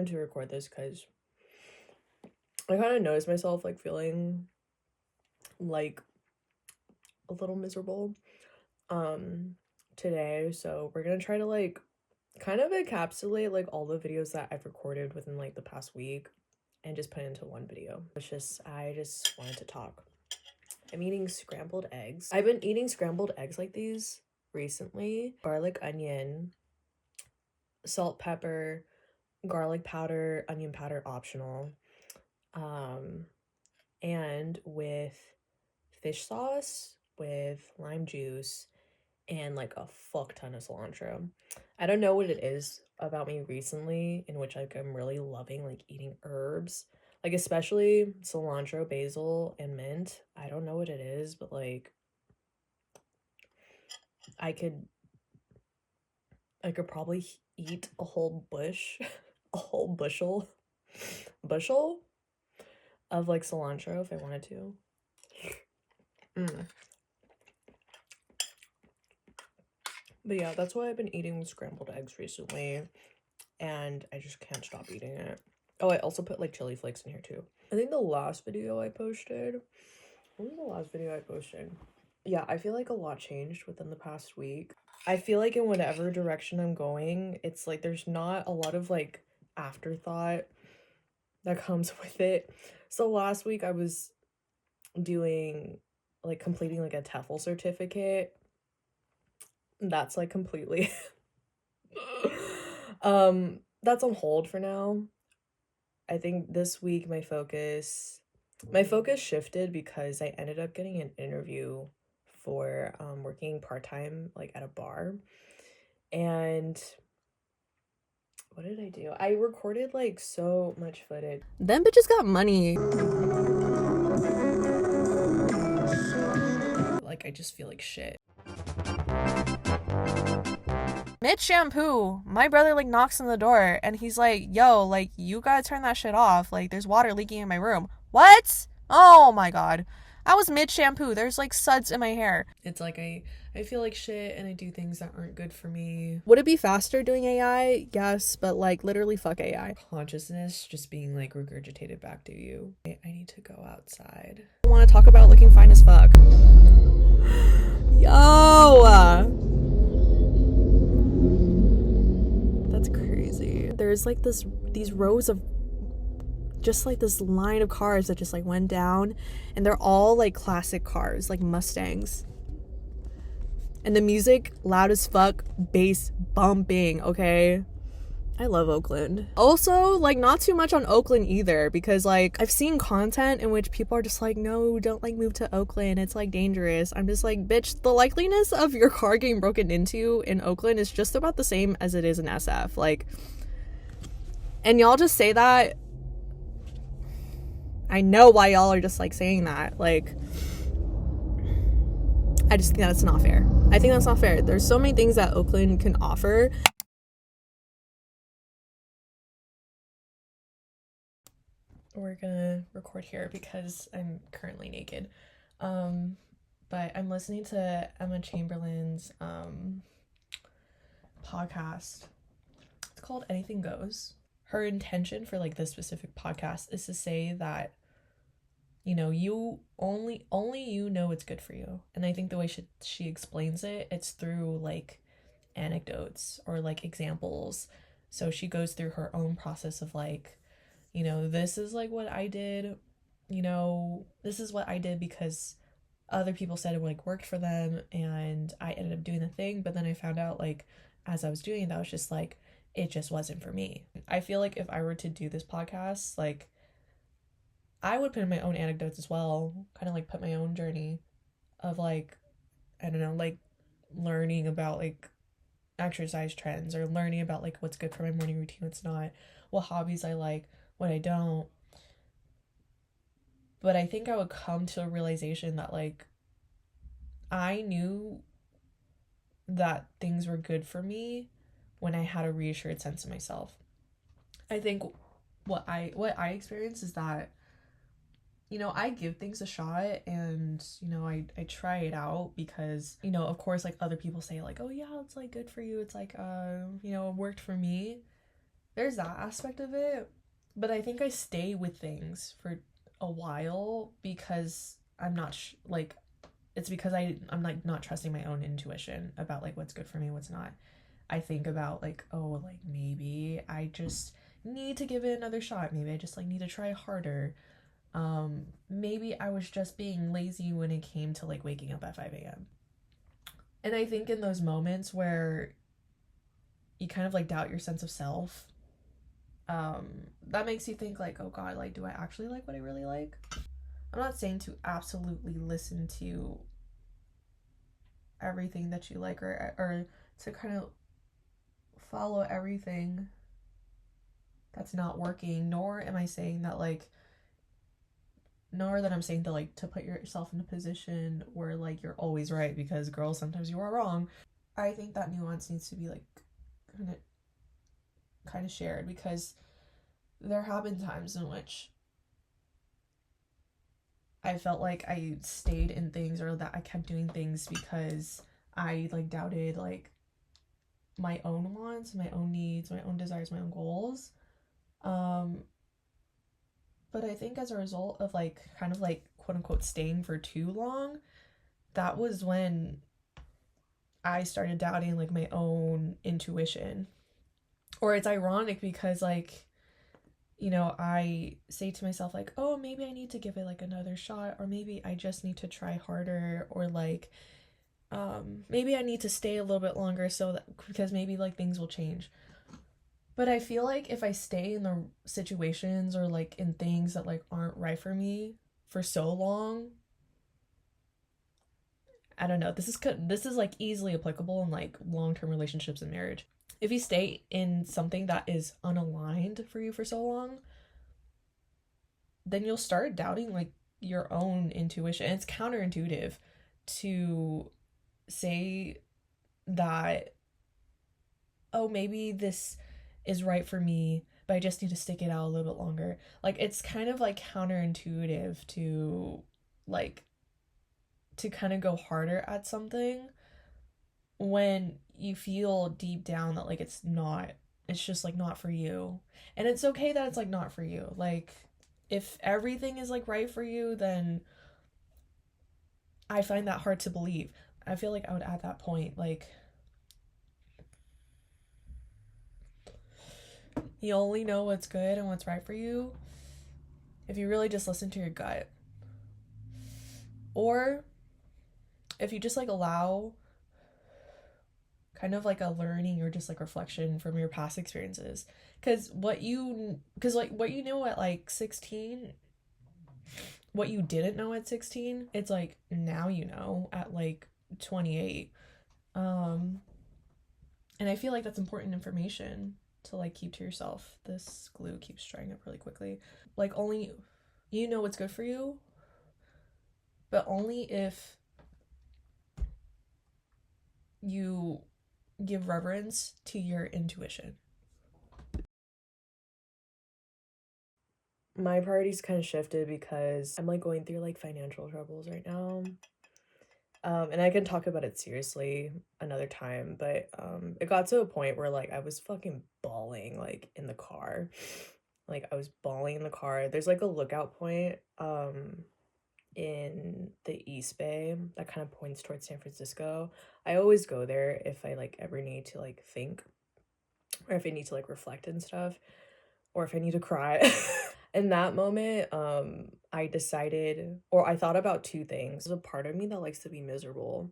wanted to record this because I kind of noticed myself like feeling like a little miserable today, so we're gonna try to like kind of encapsulate like all the videos that I've recorded within like the past week and just put it into one video. I just wanted to talk. I'm eating scrambled eggs. I've been eating scrambled eggs like these recently. Garlic, onion, salt, pepper, garlic powder, onion powder optional, and with fish sauce with lime juice and like a fuck ton of cilantro. I don't know what it is about me recently in which like I'm really loving like eating herbs, like especially cilantro, basil, and mint. I don't know what it is, but like I could probably eat a whole bushel of like cilantro if I wanted to. But yeah, that's why I've been eating scrambled eggs recently, and I just can't stop eating it. Oh, I also put like chili flakes in here too. I think the last video I posted, what was the last video I posted? Yeah, I feel like a lot changed within the past week. I feel like in whatever direction I'm going, it's like there's not a lot of like afterthought that comes with it. So last week I was doing like completing like a TEFL certificate. That's like completely that's on hold for now. I think this week my focus shifted because I ended up getting an interview for working part-time like at a bar. And what did I do? I recorded like so much footage. Them bitches got money. Like I just feel like shit. Mid shampoo, my brother like knocks on the door and he's like, yo, like you gotta turn that shit off, like there's water leaking in my room. What? Oh my god, I was mid shampoo, there's like suds in my hair. It's like I feel like shit and I do things that aren't good for me. Would it be faster doing AI? Yes, but like literally fuck AI. Consciousness just being like regurgitated back to you. I need to go outside. I want to talk about looking fine as fuck. Yo, that's crazy. There's like these rows of just like this line of cars that just like went down, and they're all like classic cars, like Mustangs. And the music loud as fuck, bass bumping, okay? I love Oakland. Also, like, not too much on Oakland either, because, like, I've seen content in which people are just like, no, don't, like, move to Oakland. It's, like, dangerous. I'm just like, bitch, the likeliness of your car getting broken into in Oakland is just about the same as it is in SF. Like, and y'all just say that. I know why y'all are just, like, saying that. Like, I just think that's not fair. I think that's not fair. There's so many things that Oakland can offer. We're gonna record here because I'm currently naked. But I'm listening to Emma Chamberlain's podcast. It's called Anything Goes. Her intention for like this specific podcast is to say that, you know, you only you know what's good for you. And I think the way she explains it, it's through like anecdotes or like examples. So she goes through her own process of like, you know, this is like what I did, you know, this is what I did because other people said it like worked for them and I ended up doing the thing, but then I found out like as I was doing it, that was just like, it just wasn't for me. I feel like if I were to do this podcast, like I would put in my own anecdotes as well, kind of like put my own journey of like, I don't know, like learning about like exercise trends or learning about like what's good for my morning routine, what's not, what hobbies I like, what I don't. But I think I would come to a realization that like I knew that things were good for me when I had a reassured sense of myself. I think what I experienced is that, you know, I give things a shot and, you know, I try it out because, you know, of course, like other people say like, oh yeah, it's like good for you. It's like, you know, it worked for me. there's that aspect of it. But I think I stay with things for a while because I'm not like it's because I'm like not trusting my own intuition about like what's good for me, what's not. I think about like, oh, like maybe I just need to give it another shot. Maybe I just like need to try harder. Maybe I was just being lazy when it came to like waking up at 5 a.m. And I think in those moments where you kind of like doubt your sense of self, that makes you think like, oh God, like, do I actually like what I really like? I'm not saying to absolutely listen to everything that you like, or to kind of follow everything that's not working, nor am I saying that like, nor that I'm saying that like to put yourself in a position where like you're always right, because girls, sometimes you are wrong. I think that nuance needs to be like kind of shared, because there have been times in which I felt like I stayed in things, or that I kept doing things because I like doubted like my own wants, my own needs, my own desires, my own goals. Um, but I think as a result of like kind of like quote unquote staying for too long, that was when I started doubting like my own intuition. Or it's ironic because like, you know, I say to myself like, oh, maybe I need to give it like another shot, or maybe I just need to try harder, or like maybe I need to stay a little bit longer so that, because maybe like things will change. But I feel like if I stay in the situations or like in things that like aren't right for me for so long, I don't know. This is like easily applicable in like long-term relationships and marriage. If you stay in something that is unaligned for you for so long, then you'll start doubting like your own intuition. It's counterintuitive to say that, oh, maybe this is right for me, but I just need to stick it out a little bit longer. Like it's kind of like counterintuitive to like to kind of go harder at something when you feel deep down that like it's just like not for you. And it's okay that it's like not for you. Like if everything is like right for you, then I find that hard to believe. I feel like I would at that point like you only know what's good and what's right for you if you really just listen to your gut. Or if you just like allow kind of like a learning or just like reflection from your past experiences. Because like what you know at like 16, what you didn't know at 16, it's like now you know at like 28. Um, and I feel like that's important information to like keep to yourself. This glue keeps drying up really quickly. Like only you know what's good for you, but only if you give reverence to your intuition. My priorities kind of shifted because I'm like going through like financial troubles right now. And I can talk about it seriously another time, but it got to a point where like I was fucking bawling like in the car. Like I was bawling in the car. There's like a lookout point in the East Bay that kind of points towards San Francisco. I always go there if I like ever need to like think, or if I need to like reflect and stuff, or if I need to cry. In that moment, I decided, or I thought about two things. There's a part of me that likes to be miserable,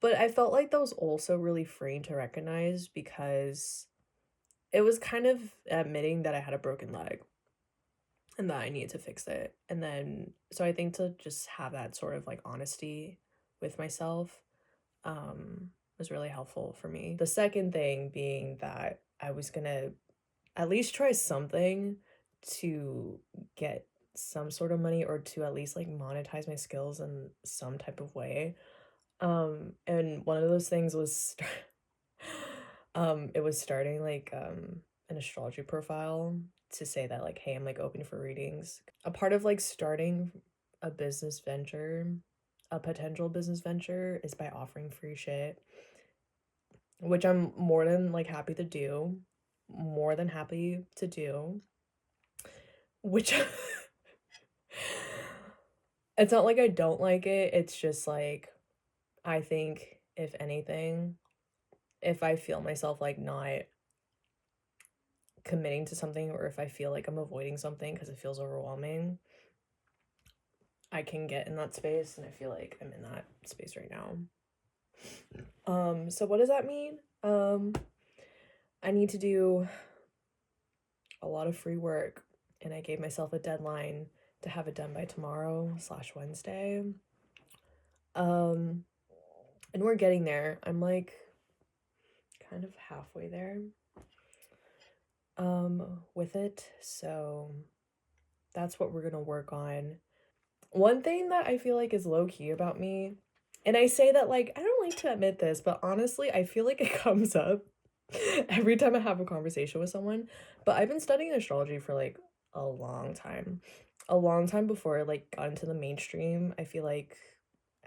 but I felt like that was also really freeing to recognize, because it was kind of admitting that I had a broken leg and that I needed to fix it. And then, so I think to just have that sort of like honesty with myself was really helpful for me. The second thing being that I was gonna at least try something to get some sort of money, or to at least like monetize my skills in some type of way. And one of those things was it was starting like an astrology profile to say that like, hey, I'm like open for readings. A part of like starting a business venture, a potential business venture, is by offering free shit, which I'm more than like happy to do. more than happy to do, which it's not like I don't like it, it's just like, I think if anything, if I feel myself like not committing to something, or if I feel like I'm avoiding something because it feels overwhelming, I can get in that space, and I feel like I'm in that space right now. So what does that mean? I need to do a lot of free work, and I gave myself a deadline to have it done by tomorrow/Wednesday. And we're getting there. I'm like kind of halfway there with it, so that's what we're gonna work on. One thing that I feel like is low-key about me, and I say that like I don't like to admit this, but honestly I feel like it comes up every time I have a conversation with someone, but I've been studying astrology for like a long time before it like got into the mainstream. I feel like,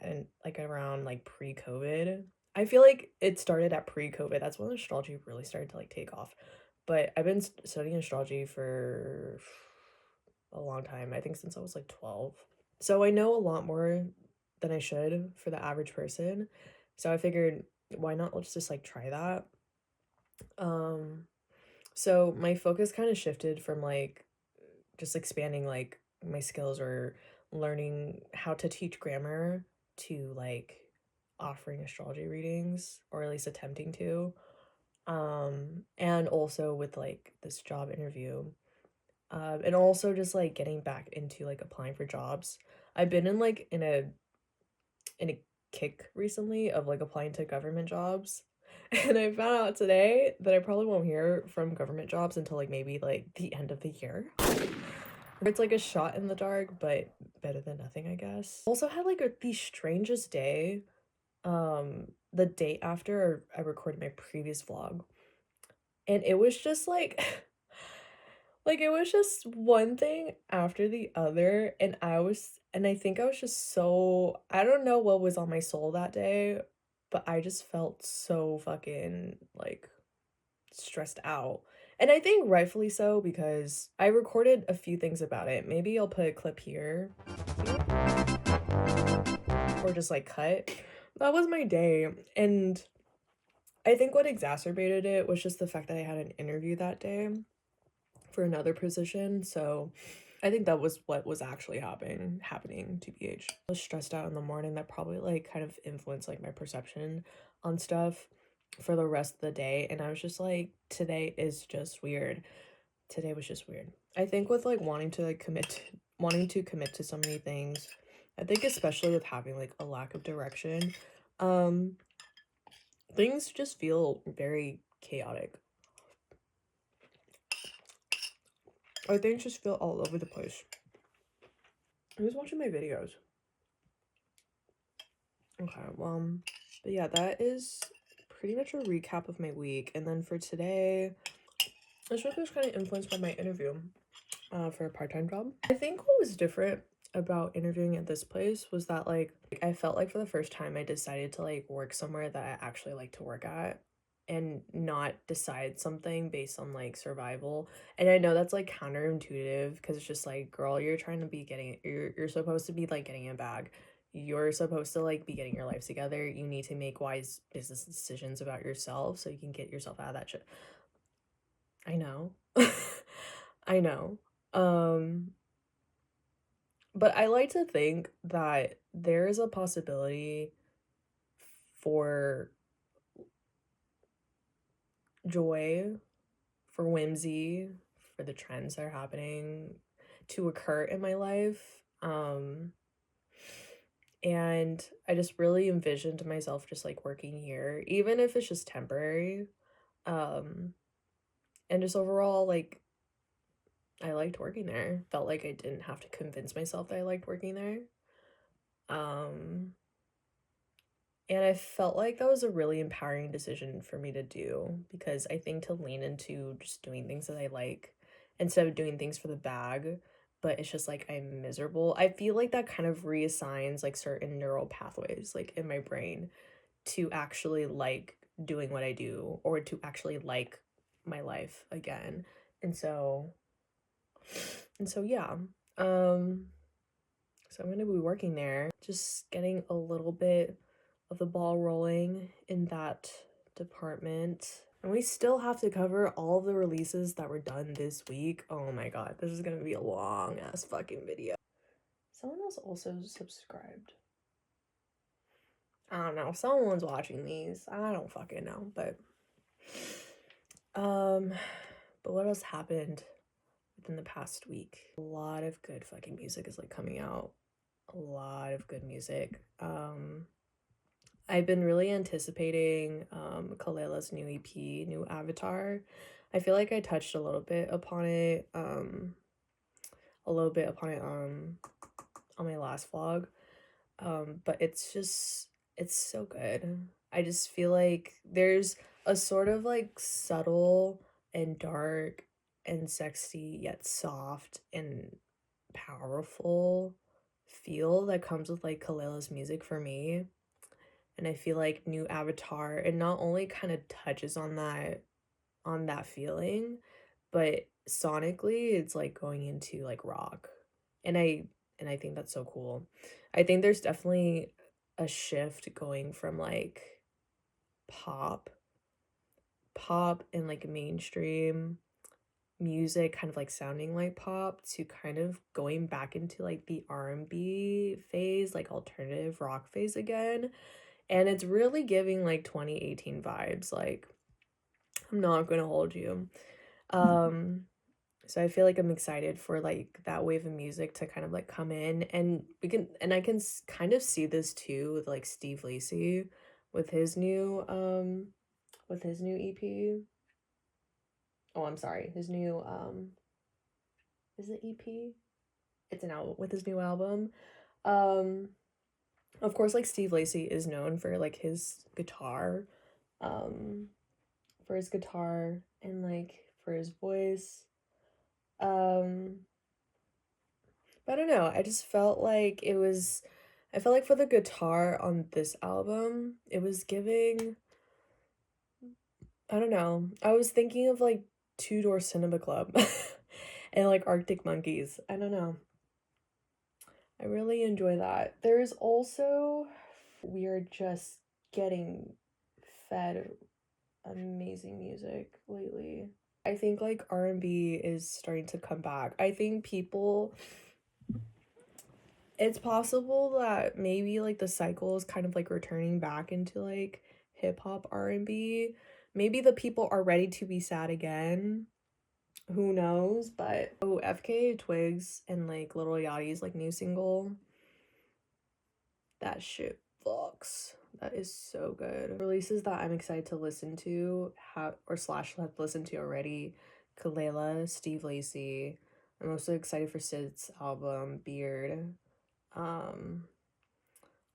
and like around like pre-COVID, I feel like it started at pre-COVID. That's when astrology really started to like take off. But I've been studying astrology for a long time, I think since I was like 12, so I know a lot more than I should for the average person. So I figured, why not, let's just like try that. So my focus kind of shifted from like just expanding like my skills or learning how to teach grammar to like offering astrology readings, or at least attempting to. And also with like this job interview, and also just like getting back into like applying for jobs. I've been in like in a kick recently of like applying to government jobs. And I found out today that I probably won't hear from government jobs until like maybe like the end of the year. It's like a shot in the dark, but better than nothing, I guess. Also had like the strangest day, the day after I recorded my previous vlog. And it was just like like it was just one thing after the other, and I think I was just so, I don't know what was on my soul that day, but I just felt so fucking like stressed out. And I think rightfully so, because I recorded a few things about it. Maybe I'll put a clip here or just like cut. That was my day, and I think what exacerbated it was just the fact that I had an interview that day for another position. So I think that was what was actually happening, TBH. I was stressed out in the morning. That probably like kind of influenced like my perception on stuff for the rest of the day. And I was just like, today is just weird. Today was just weird. I think with like wanting to commit to so many things, I think especially with having like a lack of direction, things just feel very chaotic. Or things just feel all over the place. Who's watching my videos? Okay, well, but yeah, that is pretty much a recap of my week. And then for today, this week was kind of influenced by my interview for a part-time job. I think what was different about interviewing at this place was that like I felt like for the first time I decided to like work somewhere that I actually like to work at, and not decide something based on like survival. And I know that's like counterintuitive, because it's just like, girl, you're trying to be getting, you're supposed to be like getting a bag, you're supposed to like be getting your life together, you need to make wise business decisions about yourself so you can get yourself out of that shit. I know. I know. But I like to think that there is a possibility for joy, for whimsy, for the trends that are happening to occur in my life. And I just really envisioned myself just like working here, even if it's just temporary. And just overall, like, I liked working there. Felt like I didn't have to convince myself that I liked working there. And I felt like that was a really empowering decision for me to do, because I think to lean into just doing things that I like instead of doing things for the bag, but it's just like I'm miserable. I feel like that kind of reassigns like certain neural pathways like in my brain to actually like doing what I do, or to actually like my life again. And so yeah. So I'm going to be working there, just getting a little bit of the ball rolling in that department. And we still have to cover all of the releases that were done this week. Oh my god, this is going to be a long ass fucking video. Someone else also subscribed. I don't know, someone's watching these. I don't fucking know, but what else happened within the past week? A lot of good fucking music is like coming out. A lot of good music. I've been really anticipating Kalela's new EP, New Avatar. I feel like I touched a little bit upon it on my last vlog. But it's so good. I just feel like there's a sort of like subtle and dark and sexy yet soft and powerful feel that comes with like Kalela's music for me. And I feel like New Avatar, it not only kind of touches on that feeling, but sonically it's like going into like rock. And I think that's so cool. I think there's definitely a shift going from like pop and like mainstream music kind of like sounding like pop to kind of going back into like the R&B phase, like alternative rock phase again. And it's really giving like 2018 vibes. Like, I'm not gonna hold you. So I feel like I'm excited for like that wave of music to kind of like come in, and I can kind of see this too with like Steve Lacy with his new EP. Oh, I'm sorry. His new is it EP? It's an album with his new album. Of course, like Steve Lacy is known for like his guitar, and like for his voice. But I don't know. I just felt like I felt like for the guitar on this album, it was giving, I don't know. I was thinking of like Two Door Cinema Club and like Arctic Monkeys. I don't know. I really enjoy that. There's also, we are just getting fed amazing music lately. I think like R&B is starting to come back. I think it's possible that maybe like the cycle is kind of like returning back into like hip hop R&B. Maybe the people are ready to be sad again. Who knows? But oh, FK Twigs and like Little Yachty's like new single, that shit fucks. That is so good. Releases that I'm excited to listen to have listened to already: Kalela, Steve Lacy. I'm also excited for Sid's album Beard.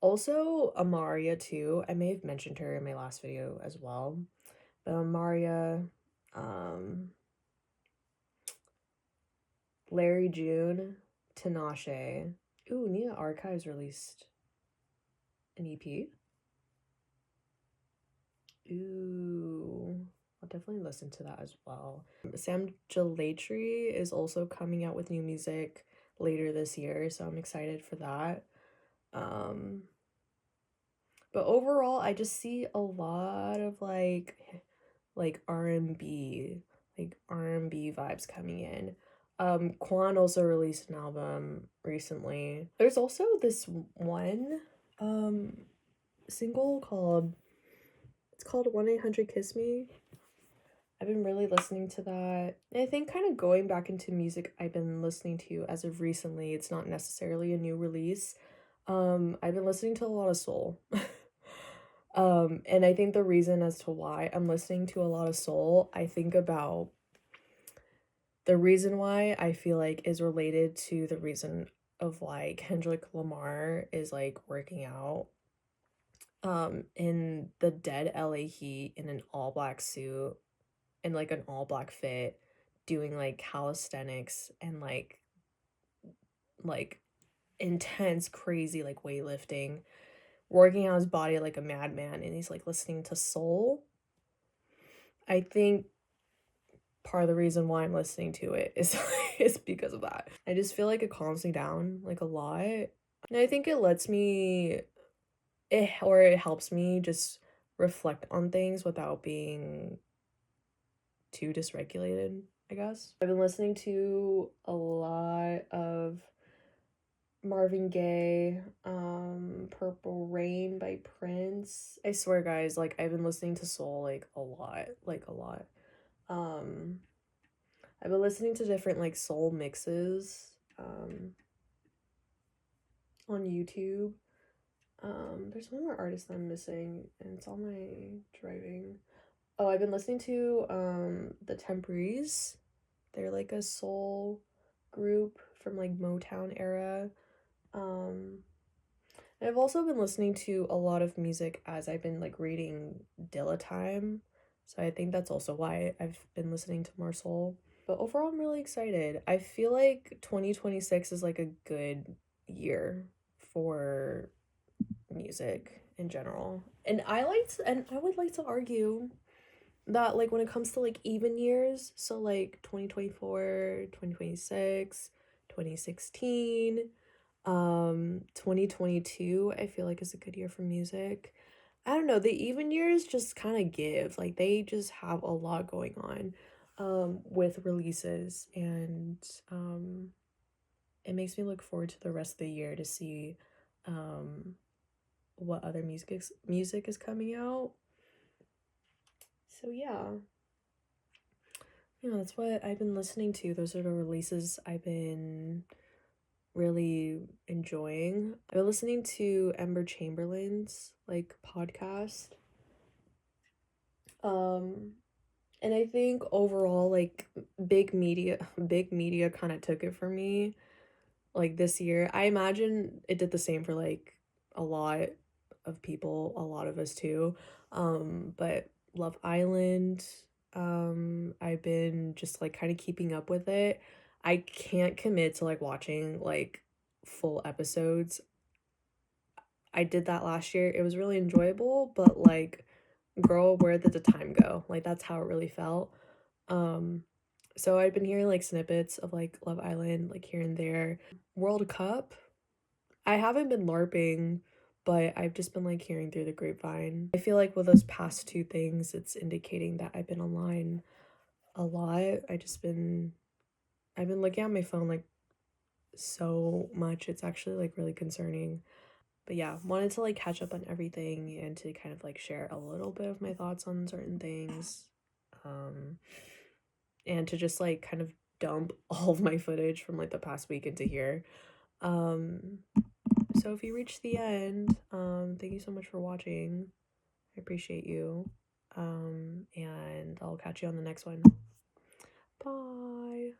Also Amaria too. I may have mentioned her in my last video as well. But Amaria, Larry June, Tinashe. Ooh, Nia Archives released an EP. Ooh, I'll definitely listen to that as well. Sam Gelatry is also coming out with new music later this year, so I'm excited for that. But overall, I just see a lot of like R&B, like R&B vibes coming in. Quan also released an album recently. There's also this one single called 1-800-KISS ME. I've been really listening to that. And I think kind of going back into music I've been listening to as of recently, it's not necessarily a new release. I've been listening to a lot of soul. And I think the reason as to why I'm listening to a lot of soul, I think about the reason why I feel like is related to the reason of why Kendrick Lamar is like working out in the dead LA heat in an all black suit and like an all black fit, doing like calisthenics and like intense crazy like weightlifting, working out his body like a madman, and he's like listening to soul. I think part of the reason why I'm listening to it is is because of that. I just feel like it calms me down like a lot. And I think it lets me it helps me just reflect on things without being too dysregulated, I guess. I've been listening to a lot of Marvin Gaye, Purple Rain by Prince. I swear guys, like I've been listening to soul like a lot. I've been listening to different like soul mixes on YouTube. There's one more artist I'm missing and it's on my driving. Oh, I've been listening to the Temporaries. They're like a soul group from like Motown era. And I've also been listening to a lot of music as I've been like reading Dilla Time. So I think that's also why I've been listening to more soul. But overall, I'm really excited. I feel like 2026 is like a good year for music in general. And I would like to argue that like when it comes to like even years, so like 2024, 2026, 2016, 2022 I feel like is a good year for music. I don't know, the even years just kind of give, like they just have a lot going on with releases, and it makes me look forward to the rest of the year to see what other music is coming out. So yeah, that's what I've been listening to. Those are the releases I've been really enjoying. I've been listening to Ember Chamberlain's like podcast. And I think overall like big media kind of took it for me like this year. I imagine it did the same for like a lot of people, a lot of us too. But Love Island, I've been just like kind of keeping up with it. I can't commit to like watching like full episodes. I did that last year. It was really enjoyable, but like girl, where did the time go? Like that's how it really felt. So I've been hearing like snippets of like Love Island like here and there. World Cup, I haven't been LARPing, but I've just been like hearing through the grapevine. I feel like with those past two things, it's indicating that I've been online a lot. I've been looking at my phone like so much. It's actually like really concerning. But yeah, wanted to like catch up on everything and to kind of like share a little bit of my thoughts on certain things. And to just like kind of dump all of my footage from like the past week into here. So if you reach the end, thank you so much for watching. I appreciate you. And I'll catch you on the next one. Bye.